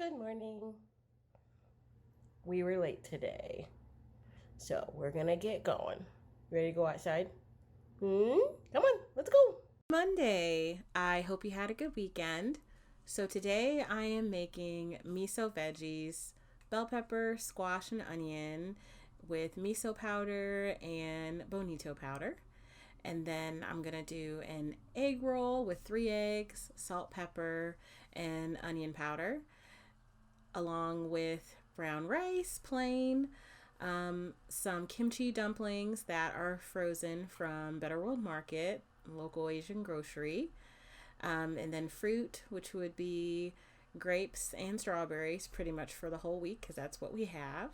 Good morning. We were late today, so we're gonna get going. Ready to go outside? Come on, let's go. Monday. I hope you had a good weekend. So today I am making miso veggies, bell pepper, squash, and onion with miso powder and bonito powder. And then I'm gonna do an egg roll with 3 eggs, salt, pepper, and onion powder, along with brown rice, plain, some kimchi dumplings that are frozen from Better World Market, local Asian grocery, and then fruit, which would be grapes and strawberries pretty much for the whole week because that's what we have.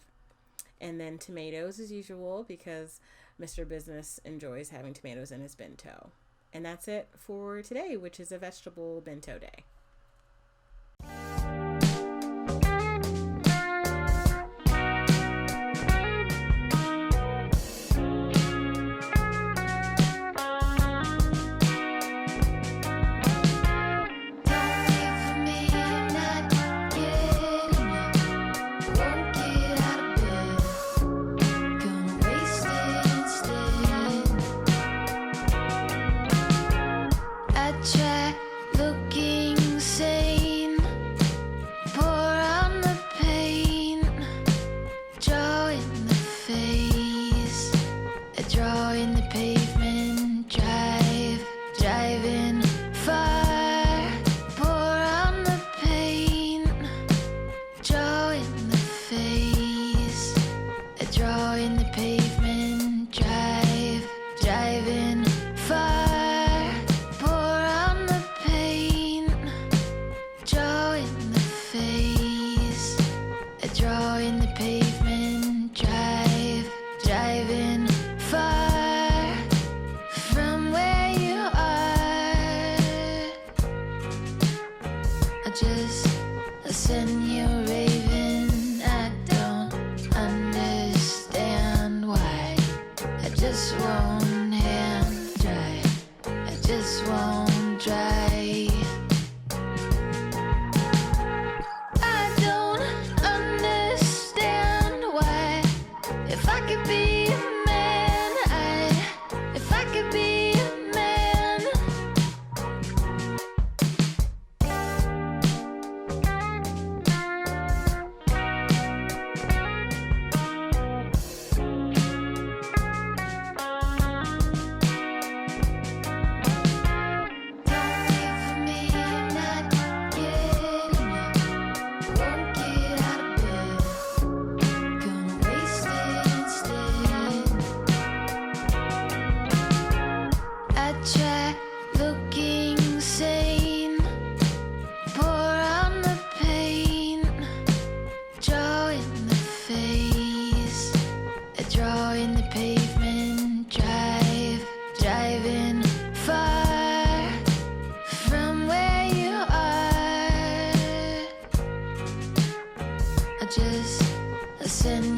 And then tomatoes as usual because Mr. Business enjoys having tomatoes in his bento. And that's it for today, which is a vegetable bento day. Just send